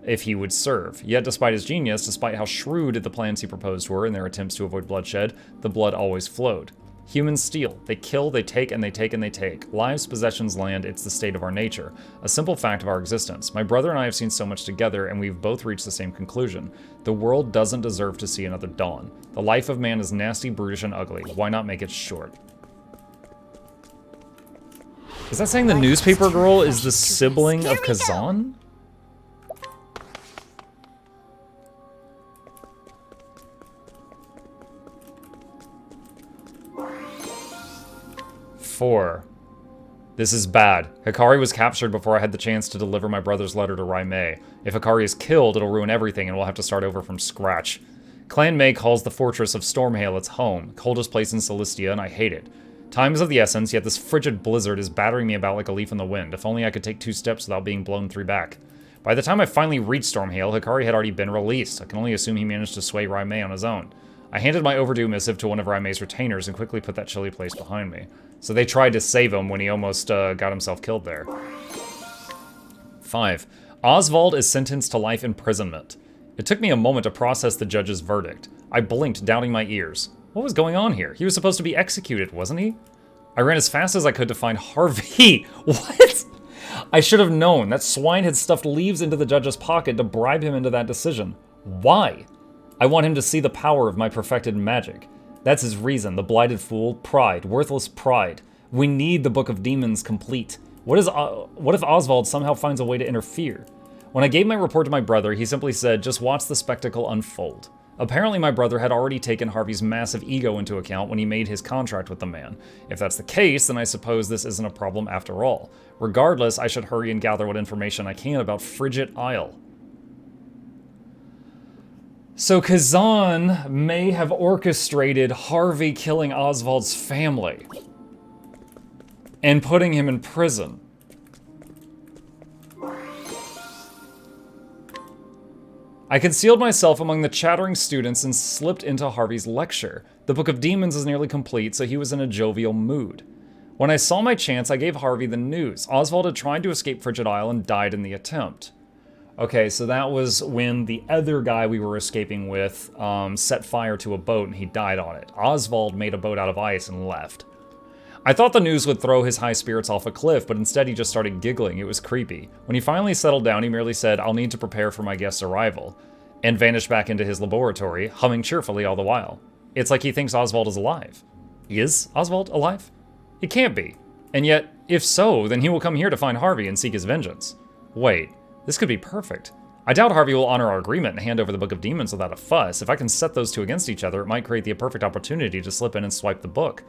if he would serve. Yet despite his genius, despite how shrewd the plans he proposed were in their attempts to avoid bloodshed, the blood always flowed. Humans steal. They kill, they take, and they take, and they take. Lives, possessions, land, it's the state of our nature. A simple fact of our existence. My brother and I have seen so much together, and we've both reached the same conclusion. The world doesn't deserve to see another dawn. The life of man is nasty, brutish, and ugly. Why not make it short? Is that saying the newspaper girl is the sibling of Kazan? Four. This is bad. Hikari was captured before I had the chance to deliver my brother's letter to Rai Mei. If Hikari is killed, it'll ruin everything and we'll have to start over from scratch. Clan Mei calls the fortress of Stormhail its home, coldest place in Celestia, and I hate it. Time is of the essence, yet this frigid blizzard is battering me about like a leaf in the wind. If only I could take 2 steps without being blown 3 back. By the time I finally reached Stormhail, Hikari had already been released. I can only assume he managed to sway Rai Mei on his own. I handed my overdue missive to one of Rai Mei's retainers and quickly put that chilly place behind me. So they tried to save him when he almost got himself killed there. 5. Oswald is sentenced to life imprisonment. It took me a moment to process the judge's verdict. I blinked, doubting my ears. What was going on here? He was supposed to be executed, wasn't he? I ran as fast as I could to find Harvey. What? I should have known. That swine had stuffed leaves into the judge's pocket to bribe him into that decision. Why? I want him to see the power of my perfected magic. That's his reason, the blighted fool. Pride. Worthless pride. We need the Book of Demons complete. What if Oswald somehow finds a way to interfere? When I gave my report to my brother, he simply said, just watch the spectacle unfold. Apparently my brother had already taken Harvey's massive ego into account when he made his contract with the man. If that's the case, then I suppose this isn't a problem after all. Regardless, I should hurry and gather what information I can about Frigid Isle. So Kazan may have orchestrated Harvey killing Oswald's family and putting him in prison. I concealed myself among the chattering students and slipped into Harvey's lecture. The Book of Demons is nearly complete, so he was in a jovial mood. When I saw my chance, I gave Harvey the news. Oswald had tried to escape Frigid Isle and died in the attempt. Okay, so that was when the other guy we were escaping with set fire to a boat and he died on it. Oswald made a boat out of ice and left. I thought the news would throw his high spirits off a cliff, but instead he just started giggling. It was creepy. When he finally settled down, he merely said, "I'll need to prepare for my guest's arrival," and vanished back into his laboratory, humming cheerfully all the while. It's like he thinks Oswald is alive. Is Oswald alive? It can't be. And yet, if so, then he will come here to find Harvey and seek his vengeance. Wait, this could be perfect. I doubt Harvey will honor our agreement and hand over the Book of Demons without a fuss. If I can set those two against each other, it might create the perfect opportunity to slip in and swipe the book.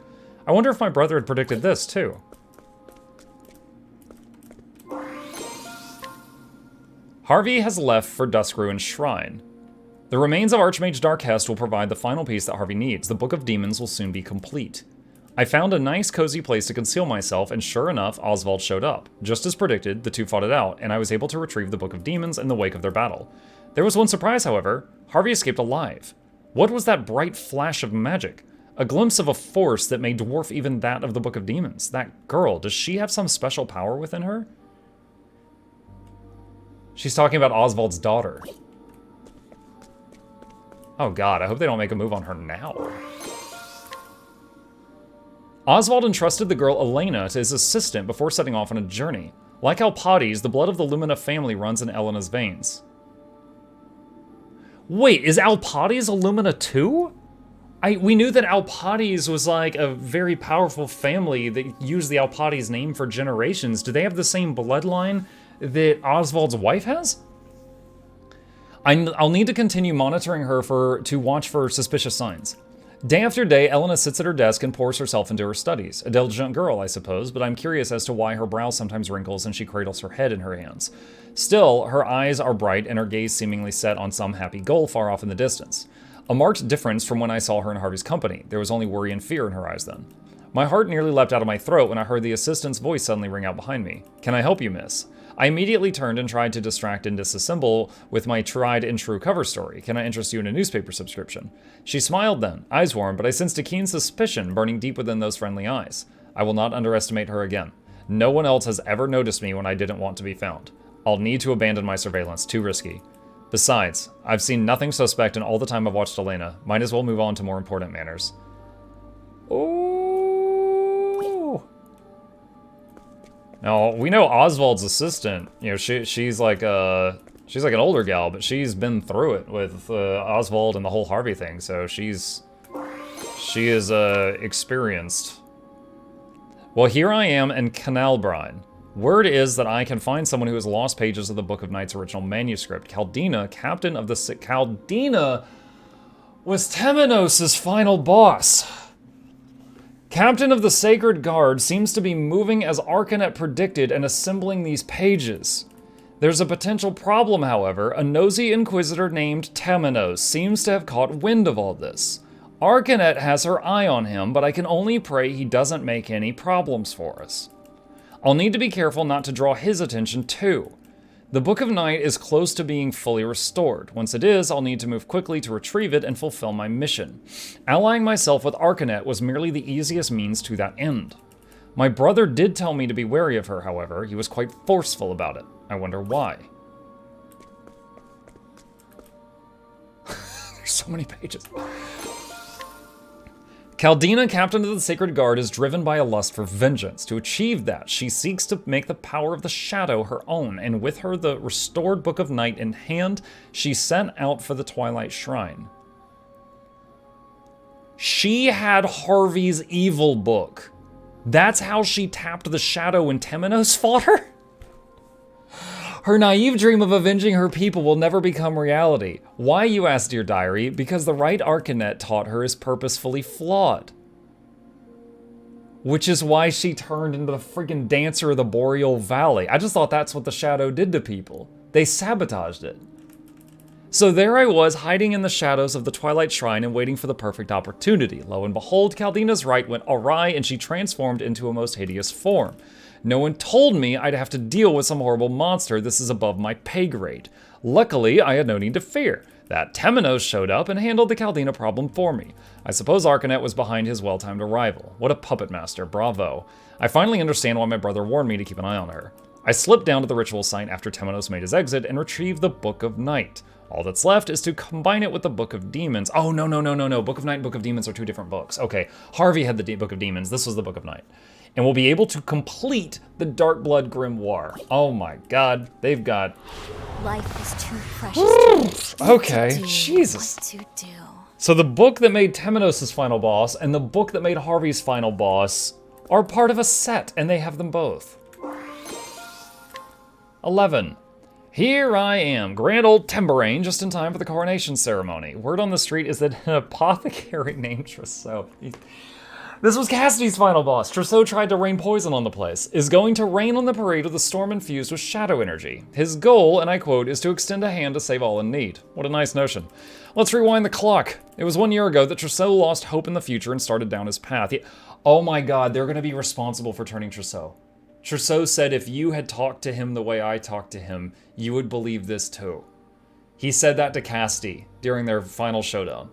I wonder if my brother had predicted this, too. Harvey has left for Duskruin's Shrine. The remains of Archmage Darkhest will provide the final piece that Harvey needs. The Book of Demons will soon be complete. I found a nice, cozy place to conceal myself, and sure enough, Oswald showed up. Just as predicted, the two fought it out, and I was able to retrieve the Book of Demons in the wake of their battle. There was one surprise, however. Harvey escaped alive. What was that bright flash of magic? A glimpse of a force that may dwarf even that of the Book of Demons. That girl, does she have some special power within her? She's talking about Oswald's daughter. Oh god, I hope they don't make a move on her now. Oswald entrusted the girl Elena to his assistant before setting off on a journey. Like Alpades, the blood of the Lumina family runs in Elena's veins. Wait, is Alpades a Lumina too? We knew that Alpades was like a very powerful family that used the Alpades name for generations. Do they have the same bloodline that Oswald's wife has? I'll need to continue monitoring her to watch for suspicious signs. Day after day, Elena sits at her desk and pours herself into her studies. A diligent girl, I suppose, but I'm curious as to why her brow sometimes wrinkles and she cradles her head in her hands. Still, her eyes are bright and her gaze seemingly set on some happy goal far off in the distance. A marked difference from when I saw her in Harvey's company. There was only worry and fear in her eyes then. My heart nearly leapt out of my throat when I heard the assistant's voice suddenly ring out behind me. "Can I help you, miss?" I immediately turned and tried to distract and disassemble with my tried and true cover story. "Can I interest you in a newspaper subscription?" She smiled then, eyes warm, but I sensed a keen suspicion burning deep within those friendly eyes. I will not underestimate her again. No one else has ever noticed me when I didn't want to be found. I'll need to abandon my surveillance. Too risky. Besides, I've seen nothing suspect in all the time I've watched Elena. Might as well move on to more important matters. Oh. Now, we know Oswald's assistant. You know, she's like an older gal, but she's been through it with Oswald and the whole Harvey thing, so she is experienced. Well, here I am in Canalbrine. Word is that I can find someone who has lost pages of the Book of Night's original manuscript. Caldina, captain of the... Caldina was Temenos' final boss. Captain of the Sacred Guard seems to be moving as Arcanet predicted and assembling these pages. There's a potential problem, however. A nosy inquisitor named Temenos seems to have caught wind of all this. Arcanet has her eye on him, but I can only pray he doesn't make any problems for us. I'll need to be careful not to draw his attention too. The Book of Night is close to being fully restored. Once it is, I'll need to move quickly to retrieve it and fulfill my mission. Allying myself with Arcanet was merely the easiest means to that end. My brother did tell me to be wary of her, however. He was quite forceful about it. I wonder why. There's so many pages. Caldina, captain of the Sacred Guard, is driven by a lust for vengeance. To achieve that, she seeks to make the power of the shadow her own, and with her the restored Book of Night in hand, she set out for the Twilight Shrine. She had Harvey's evil book. That's how she tapped the shadow when Temenos fought her? Her naive dream of avenging her people will never become reality. Why, you ask, dear diary? Because the right Arcanet taught her is purposefully flawed. Which is why she turned into the freaking Dancer of the Boreal Valley. I just thought that's what the shadow did to people. They sabotaged it. So there I was, hiding in the shadows of the Twilight Shrine and waiting for the perfect opportunity. Lo and behold, Caldina's right went awry and she transformed into a most hideous form. No one told me I'd have to deal with some horrible monster. This is above my pay grade. Luckily, I had no need to fear. That Temenos showed up and handled the Caldina problem for me. I suppose Arcanet was behind his well-timed arrival. What a puppet master, bravo. I finally understand why my brother warned me to keep an eye on her. I slipped down to the ritual site after Temenos made his exit and retrieved the Book of Night. All that's left is to combine it with the Book of Demons. Oh, no. Book of Night and Book of Demons are two different books. Okay, Harvey had the Book of Demons. This was the Book of Night. And we'll be able to complete the Dark Blood Grimoire. Oh my god, they've got... Life is too precious. Okay, Jesus. So the book that made Temenos' final boss and the book that made Harvey's final boss are part of a set, and they have them both. 11. Here I am, grand old Timberane, just in time for the coronation ceremony. Word on the street is that an apothecary named Trousseau... This was Cassidy's final boss. Trousseau tried to rain poison on the place. Is going to rain on the parade with a storm infused with shadow energy. His goal, and I quote, is to extend a hand to save all in need. What a nice notion. Let's rewind the clock. It was 1 year ago that Trousseau lost hope in the future and started down his path. Oh my god, they're going to be responsible for turning Trousseau. Trousseau said if you had talked to him the way I talked to him, you would believe this too. He said that to Cassidy during their final showdown.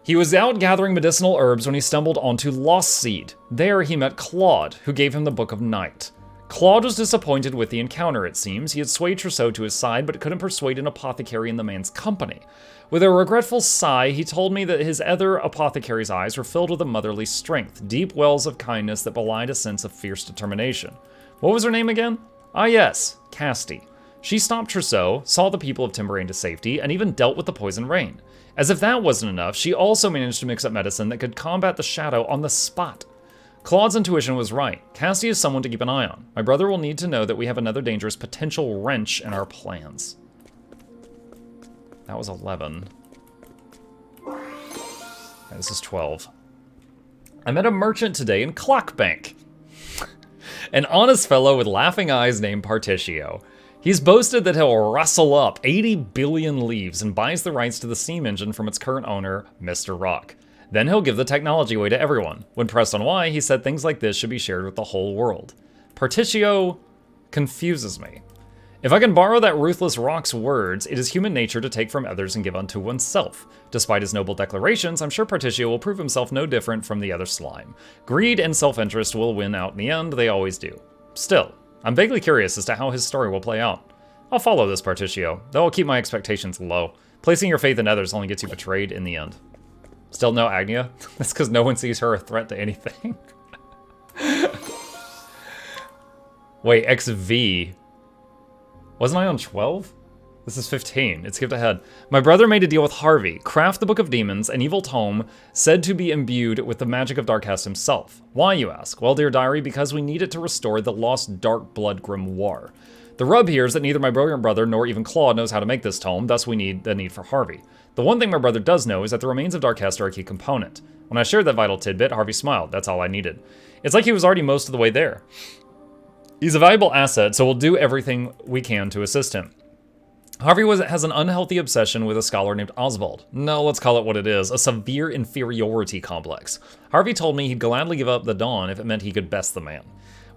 He was out gathering medicinal herbs when he stumbled onto Lost Seed. There he met Claude, who gave him the Book of Night. Claude was disappointed with the encounter, it seems. He had swayed Trousseau to his side, but couldn't persuade an apothecary in the man's company. With a regretful sigh, he told me that his other apothecary's eyes were filled with a motherly strength, deep wells of kindness that belied a sense of fierce determination. What was her name again? Ah yes, Cassidy. She stopped Trousseau, saw the people of Timberane to safety, and even dealt with the poison rain. As if that wasn't enough, she also managed to mix up medicine that could combat the shadow on the spot. Claude's intuition was right. Cassie is someone to keep an eye on. My brother will need to know that we have another dangerous potential wrench in our plans. That was 11. Okay, this is 12. I met a merchant today in Clockbank. An honest fellow with laughing eyes named Particio. He's boasted that he'll rustle up 80 billion leaves and buys the rights to the steam engine from its current owner, Mr. Rock. Then he'll give the technology away to everyone. When pressed on why, he said things like this should be shared with the whole world. Particio confuses me. If I can borrow that ruthless Rock's words, it is human nature to take from others and give unto oneself. Despite his noble declarations, I'm sure Particio will prove himself no different from the other slime. Greed and self-interest will win out in the end, they always do. Still, I'm vaguely curious as to how his story will play out. I'll follow this Particio, though I'll keep my expectations low. Placing your faith in others only gets you betrayed in the end. Still no Agnia? That's because no one sees her a threat to anything. Wait, XV. Wasn't I on 12? This is 15. It skipped ahead. My brother made a deal with Harvey. Craft the Book of Demons, an evil tome said to be imbued with the magic of Darkest himself. Why, you ask? Well, dear diary, because we need it to restore the lost Dark Blood Grimoire. The rub here is that neither my brilliant brother nor even Claude knows how to make this tome, thus we need the need for Harvey. The one thing my brother does know is that the remains of Darkest are a key component. When I shared that vital tidbit, Harvey smiled. That's all I needed. It's like he was already most of the way there. He's a valuable asset, so we'll do everything we can to assist him. Harvey has an unhealthy obsession with a scholar named Oswald. No, let's call it what it is, a severe inferiority complex. Harvey told me he'd gladly give up the Dawn if it meant he could best the man.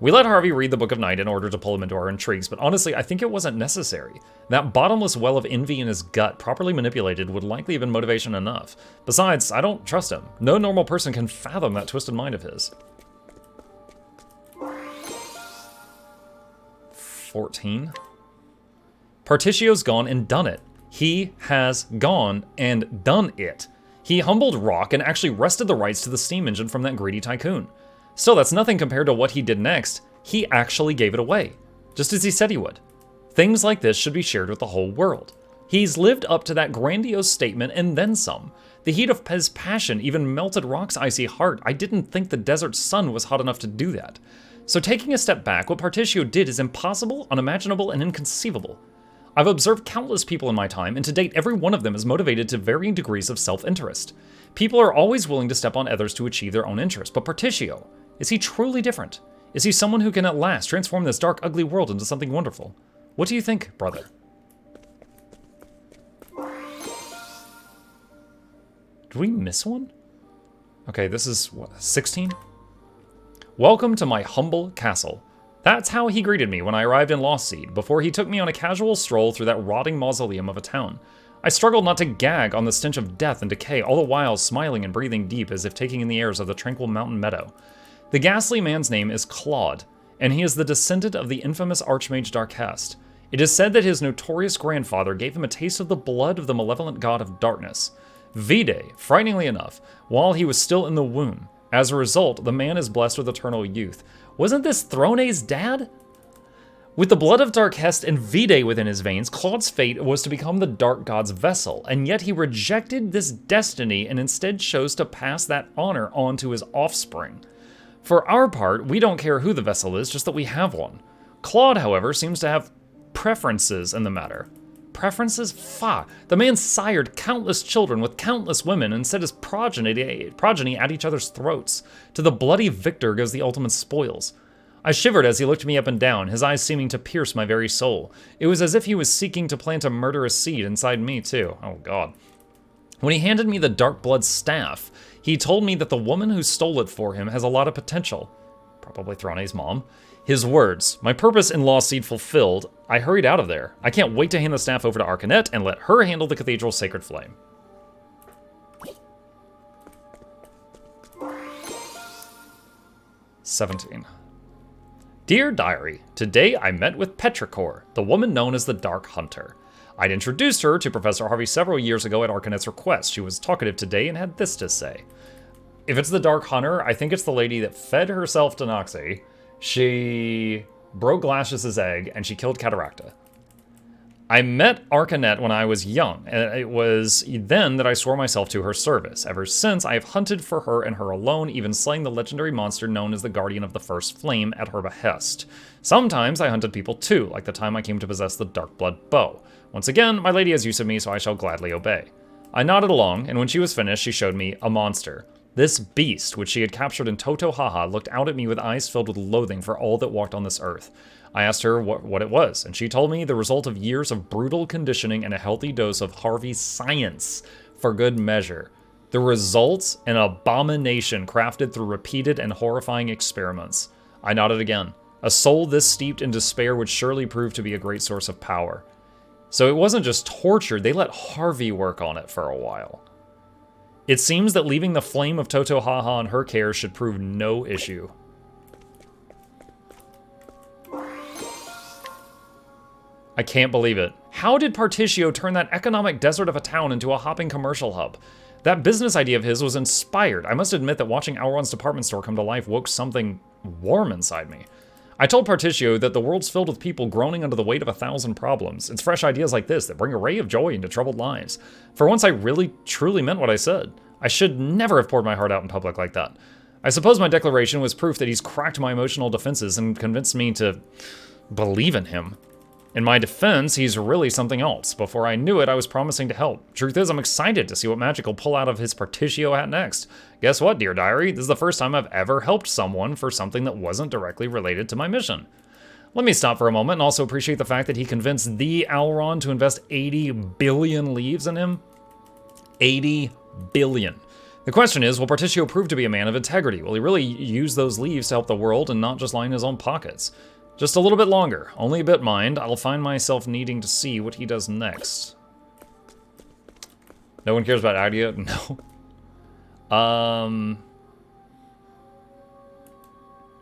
We let Harvey read the Book of Night in order to pull him into our intrigues, but honestly, I think it wasn't necessary. That bottomless well of envy in his gut, properly manipulated, would likely have been motivation enough. Besides, I don't trust him. No normal person can fathom that twisted mind of his. 14. Particio's gone and done it. He has gone and done it. He humbled Rock and actually wrested the rights to the steam engine from that greedy tycoon. Still, that's nothing compared to what he did next. He actually gave it away, just as he said he would. Things like this should be shared with the whole world. He's lived up to that grandiose statement and then some. The heat of his passion even melted Rock's icy heart. I didn't think the desert sun was hot enough to do that. So taking a step back, what Particio did is impossible, unimaginable, and inconceivable. I've observed countless people in my time, and to date every one of them is motivated to varying degrees of self-interest. People are always willing to step on others to achieve their own interest, but Particio, is he truly different? Is he someone who can at last transform this dark, ugly world into something wonderful? What do you think, brother? Did we miss one? Okay, this is, what, 16? Welcome to my humble castle. That's how he greeted me when I arrived in Lost Seed, before he took me on a casual stroll through that rotting mausoleum of a town. I struggled not to gag on the stench of death and decay, all the while smiling and breathing deep as if taking in the airs of the tranquil mountain meadow. The ghastly man's name is Claude, and he is the descendant of the infamous Archmage Darkest. It is said that his notorious grandfather gave him a taste of the blood of the malevolent god of darkness, Vide, frighteningly enough, while he was still in the womb. As a result, the man is blessed with eternal youth. Wasn't this Throne's dad? With the blood of Darkest and Vide within his veins, Claude's fate was to become the Dark God's vessel, and yet he rejected this destiny and instead chose to pass that honor on to his offspring. For our part, we don't care who the vessel is, just that we have one. Claude, however, seems to have preferences in the matter. Preferences? Fa! The man sired countless children with countless women and set his progeny at each other's throats. To the bloody victor goes the ultimate spoils. I shivered as he looked me up and down, his eyes seeming to pierce my very soul. It was as if he was seeking to plant a murderous seed inside me, too. Oh, God. When he handed me the Dark Blood staff, he told me that the woman who stole it for him has a lot of potential. Probably Throne's mom. His words, my purpose in Lost Seed fulfilled, I hurried out of there. I can't wait to hand the staff over to Arcanet and let her handle the cathedral's sacred flame. "17. Dear Diary, today I met with Petrichor, the woman known as the Dark Hunter. I'd introduced her to Professor Harvey several years ago at Arcanet's request. She was talkative today and had this to say. If it's the Dark Hunter, I think it's the lady that fed herself to Noxie. She broke Glacius's egg, and she killed Cataracta. I met Arcanet when I was young, and it was then that I swore myself to her service. Ever since, I have hunted for her and her alone, even slaying the legendary monster known as the Guardian of the First Flame at her behest. Sometimes I hunted people too, like the time I came to possess the Dark Blood bow. Once again, my lady has use of me, so I shall gladly obey. I nodded along, and when she was finished, she showed me a monster. This beast, which she had captured in Totohaha, looked out at me with eyes filled with loathing for all that walked on this earth. I asked her what it was, and she told me the result of years of brutal conditioning and a healthy dose of Harvey's science for good measure. The results, an abomination crafted through repeated and horrifying experiments. I nodded again. A soul this steeped in despair would surely prove to be a great source of power. So it wasn't just torture, they let Harvey work on it for a while. It seems that leaving the flame of Totohaha in her care should prove no issue. I can't believe it. How did Particio turn that economic desert of a town into a hopping commercial hub? That business idea of his was inspired. I must admit that watching Auron's department store come to life woke something warm inside me. I told Particio that the world's filled with people groaning under the weight of 1,000 problems. It's fresh ideas like this that bring a ray of joy into troubled lives. For once, I really, truly meant what I said. I should never have poured my heart out in public like that. I suppose my declaration was proof that he's cracked my emotional defenses and convinced me to believe in him. In my defense, he's really something else. Before I knew it, I was promising to help. Truth is, I'm excited to see what magic he'll pull out of his Particio hat next. Guess what, dear diary? This is the first time I've ever helped someone for something that wasn't directly related to my mission. Let me stop for a moment and also appreciate the fact that he convinced the Auron to invest 80 billion leaves in him. 80 billion. The question is, will Particio prove to be a man of integrity? Will he really use those leaves to help the world and not just line his own pockets? Just a little bit longer. Only a bit, mind. I'll find myself needing to see what he does next. No one cares about Adia? No.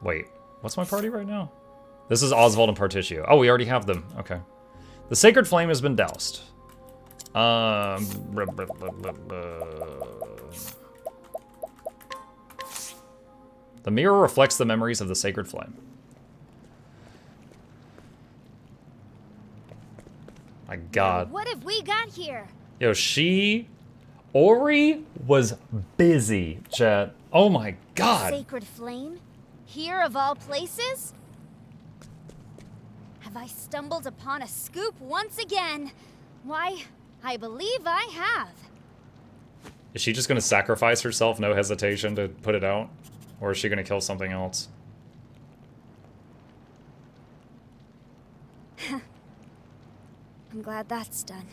Wait. What's my party right now? This is Oswald and Particio. Oh, we already have them. Okay. The sacred flame has been doused. The mirror reflects the memories of the sacred flame. My God. What have we got here? Yo, Ori was busy, chat. Oh my God. Sacred flame? Here of all places? Have I stumbled upon a scoop once again? Why, I believe I have. Is she just gonna sacrifice herself, no hesitation, to put it out? Or is she gonna kill something else? I'm glad that's done.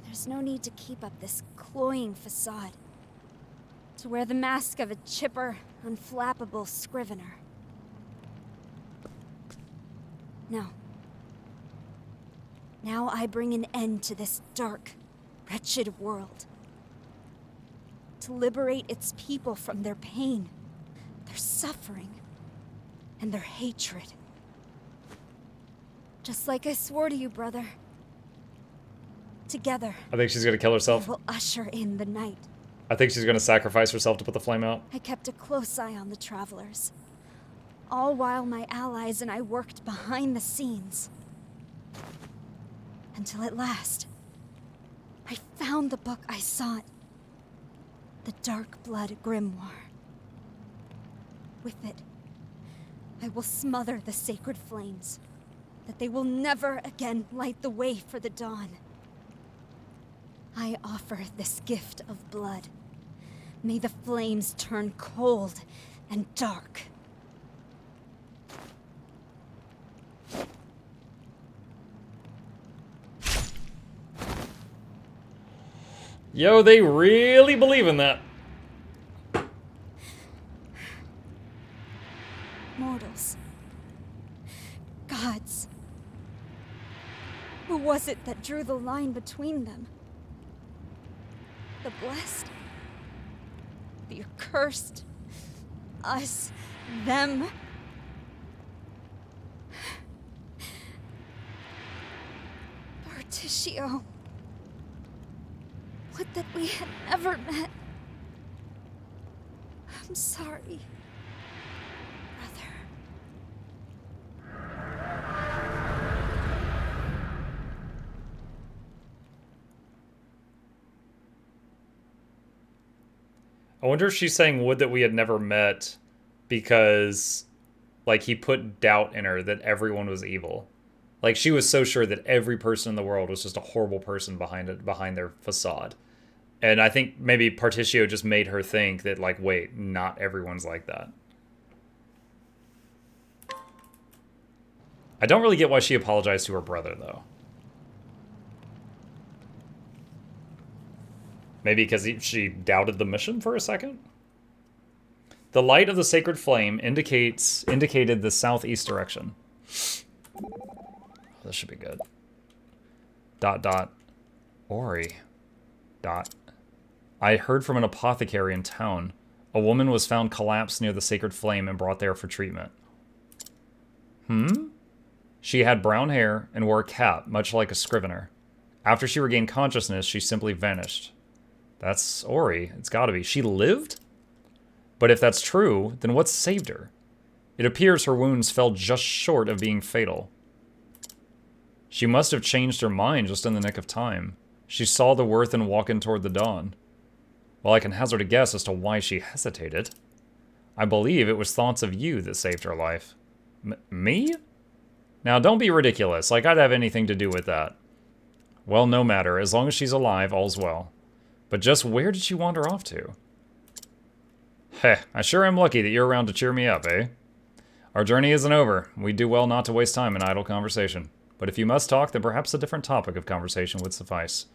There's no need to keep up this cloying facade. To wear the mask of a chipper, unflappable scrivener. No. Now I bring an end to this dark, wretched world. To liberate its people from their pain, their suffering, and their hatred. Just like I swore to you, brother. Together, I think she's gonna kill herself. we'll usher in the night. I think she's gonna sacrifice herself to put the flame out. I kept a close eye on the travelers. All while my allies and I worked behind the scenes. Until at last, I found the book I sought. The Dark Blood Grimoire. With it, I will smother the sacred flames, that they will never again light the way for the dawn. I offer this gift of blood. May the flames turn cold and dark. Yo, they really believe in that. Mortals. Gods. Who was it that drew the line between them? The blessed? The accursed? Us? Them? Particio. Would that we had never met. I'm sorry, brother. I wonder if she's saying would that we had never met because, like, he put doubt in her that everyone was evil. Like, she was so sure that every person in the world was just a horrible person behind their facade. And I think maybe Particio just made her think that, like, wait, not everyone's like that. I don't really get why she apologized to her brother, though. Maybe because she doubted the mission for a second? The light of the sacred flame indicated the southeast direction. This should be good. ... Ori. ... I heard from an apothecary in town. A woman was found collapsed near the sacred flame and brought there for treatment. She had brown hair and wore a cap, much like a scrivener. After she regained consciousness, she simply vanished. That's Ori. It's gotta be. She lived? But if that's true, then what saved her? It appears her wounds fell just short of being fatal. She must have changed her mind just in the nick of time. She saw the worth in walking toward the dawn. Well, I can hazard a guess as to why she hesitated. I believe it was thoughts of you that saved her life. Me? Now, don't be ridiculous, like I'd have anything to do with that. Well, no matter. As long as she's alive, all's well. But just where did she wander off to? Heh, I sure am lucky that you're around to cheer me up, eh? Our journey isn't over. We'd do well not to waste time in idle conversation. But if you must talk, then perhaps a different topic of conversation would suffice.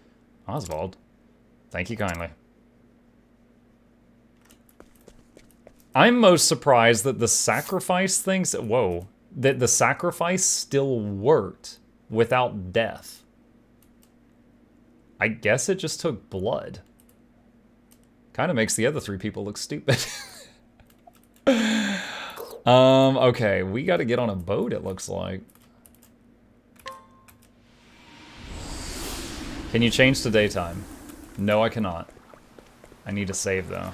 Oswald, thank you kindly. I'm most surprised that the sacrifice things... Whoa. That the sacrifice still worked without death. I guess it just took blood. Kind of makes the other 3 people look stupid. Okay, we gotta get on a boat, it looks like. Can you change to daytime? No, I cannot. I need to save, though.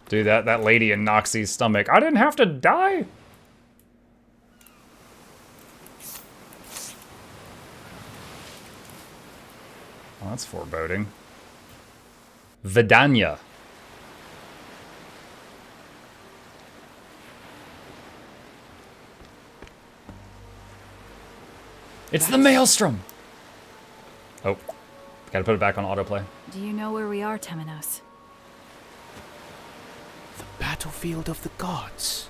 Dude, that lady in Noxie's stomach. I didn't have to die! Well, that's foreboding. Vidania. It's the Maelstrom! Oh, gotta put it back on autoplay. Do you know where we are, Temenos? The battlefield of the gods.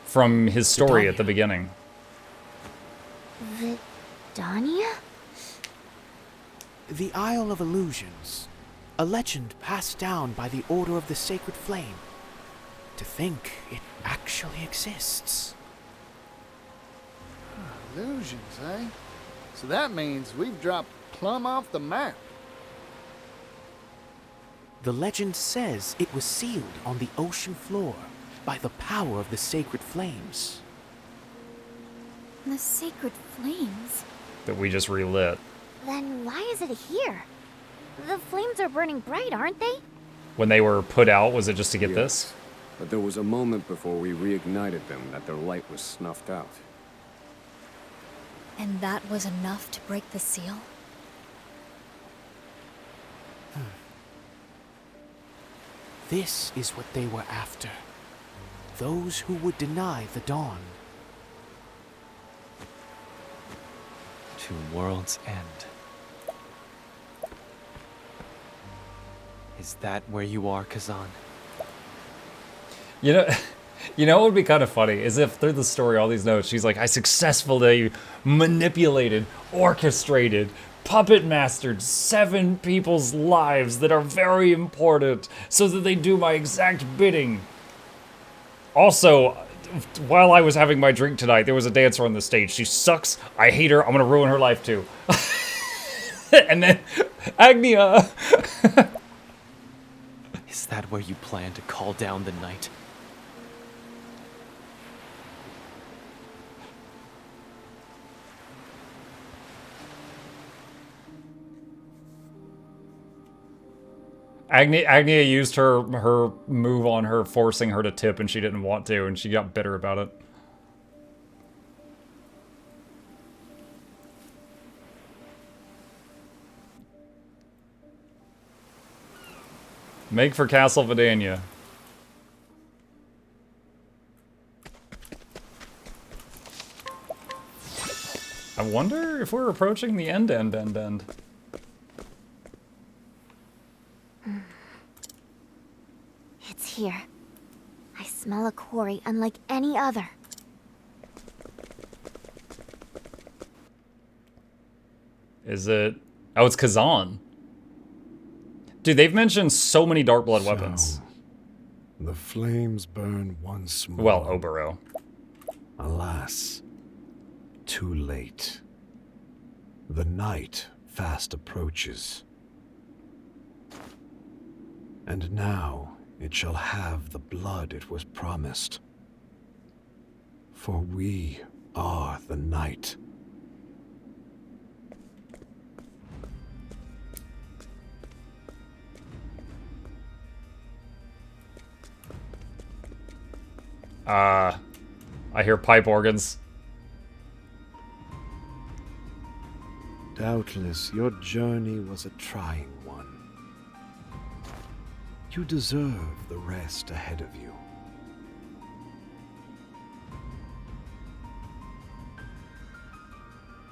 From his story at the beginning. Vidania? The Isle of Illusions. A legend passed down by the Order of the Sacred Flame. To think it actually exists. Illusions, eh? So that means we've dropped plumb off the map. The legend says it was sealed on the ocean floor by the power of the sacred flames. The sacred flames? That we just relit. Then why is it here? The flames are burning bright, aren't they? When they were put out, was it just to get this? But there was a moment before we reignited them that their light was snuffed out. And that was enough to break the seal? This is what they were after. Those who would deny the dawn. To world's end. Is that where you are, Kazan? You know, you know what would be kind of funny is if through the story, all these notes, she's like, I successfully manipulated, orchestrated, puppet mastered 7 people's lives that are very important so that they do my exact bidding. Also, while I was having my drink tonight, there was a dancer on the stage. She sucks. I hate her. I'm gonna ruin her life too. And then Agnia. Is that where you plan to call down the night? Agnia used her move on her, forcing her to tip, and she didn't want to, and she got bitter about it. Make for Castle Vidania. I wonder if we're approaching the end. It's here. I smell a quarry unlike any other. Is it? Oh, it's Kazan. Dude, they've mentioned so many dark blood weapons. The flames burn once more. Well, Obero. Alas, too late. The night fast approaches. And now it shall have the blood it was promised. For we are the night. I hear pipe organs. Doubtless your journey was a trying one. You deserve the rest ahead of you.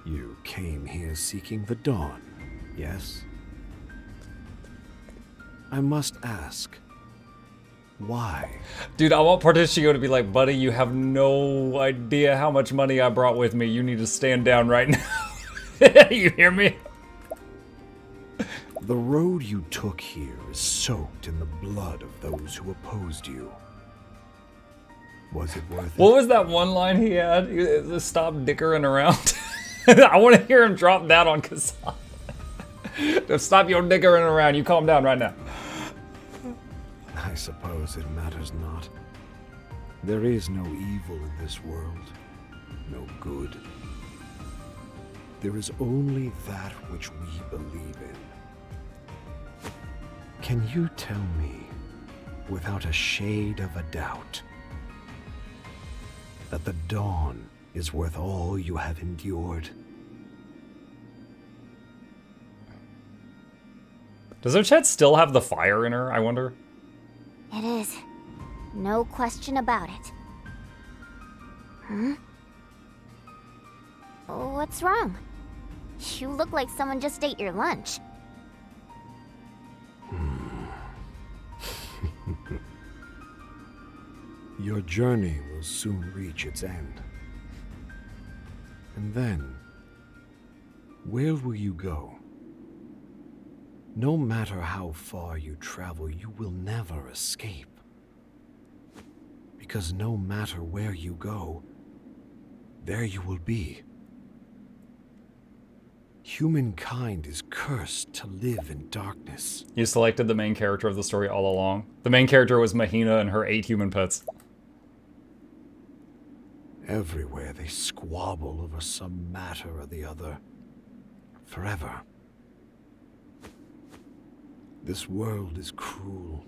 You came here seeking the dawn, yes? I must ask, why? Dude, I want Particio to be like, buddy, you have no idea how much money I brought with me. You need to stand down right now. You hear me? The road you took here is soaked in the blood of those who opposed you. Was it worth it? What was that one line he had? Stop dickering around. I want to hear him drop that on Kazan. Stop your dickering around. You calm down right now. I suppose it matters not. There is no evil in this world, no good. There is only that which we believe in. Can you tell me, without a shade of a doubt, that the dawn is worth all you have endured? Does Ochette still have the fire in her, I wonder? It is. No question about it. Huh? What's wrong? You look like someone just ate your lunch. Your journey will soon reach its end. And then, where will you go? No matter how far you travel, you will never escape. Because no matter where you go, there you will be. Humankind is cursed to live in darkness. You selected the main character of the story all along. The main character was Mahina and her 8 human pets. Everywhere they squabble over some matter or the other. Forever. This world is cruel,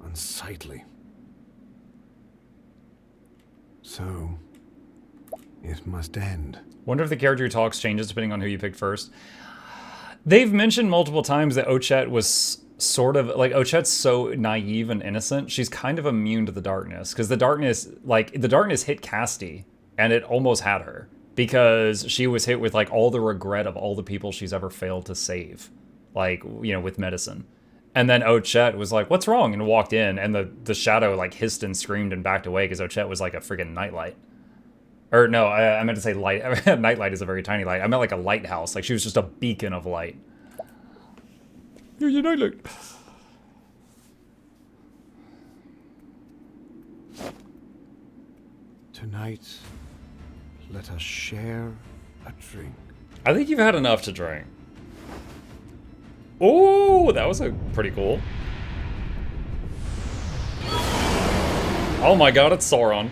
unsightly. So, it must end. Wonder if the character who talks changes depending on who you picked first. They've mentioned multiple times that Ochette was sort of, like, Ochette's so naive and innocent, she's kind of immune to the darkness. Because the darkness hit Casti, and it almost had her. Because she was hit with, like, all the regret of all the people she's ever failed to save. Like, you know, with medicine. And then Ochette was like, what's wrong? And walked in, and the shadow, like, hissed and screamed and backed away because Ochette was like a friggin' nightlight. Or no, I meant to say light. Nightlight is a very tiny light. I meant like a lighthouse. Like she was just a beacon of light. You're your nightlight. Tonight, let us share a drink. I think you've had enough to drink. Oh, that was pretty cool. Oh my god, it's Sauron.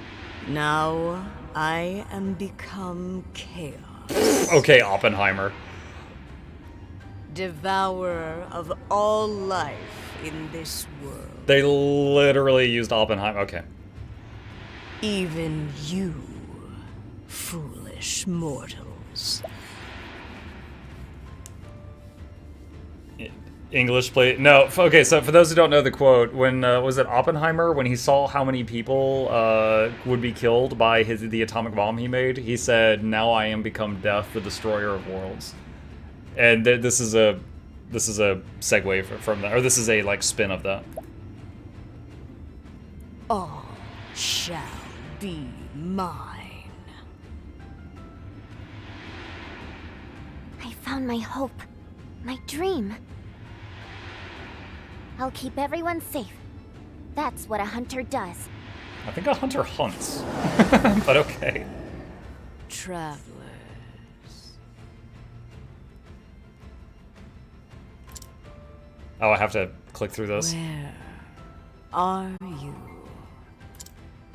Now I am become chaos. Okay, Oppenheimer. Devourer of all life in this world. They literally used Oppenheimer. Okay. Even you, foolish mortals. English play. No, okay, so for those who don't know the quote, when, was it Oppenheimer, when he saw how many people would be killed by the atomic bomb he made, he said, now I am become death, the destroyer of worlds. And this is a segue from that, or this is a, like, spin of that. All shall be mine. I found my hope, my dream. I'll keep everyone safe. That's what a hunter does. I think a hunter hunts, but okay. Travelers. Oh, I have to click through this. Where are you?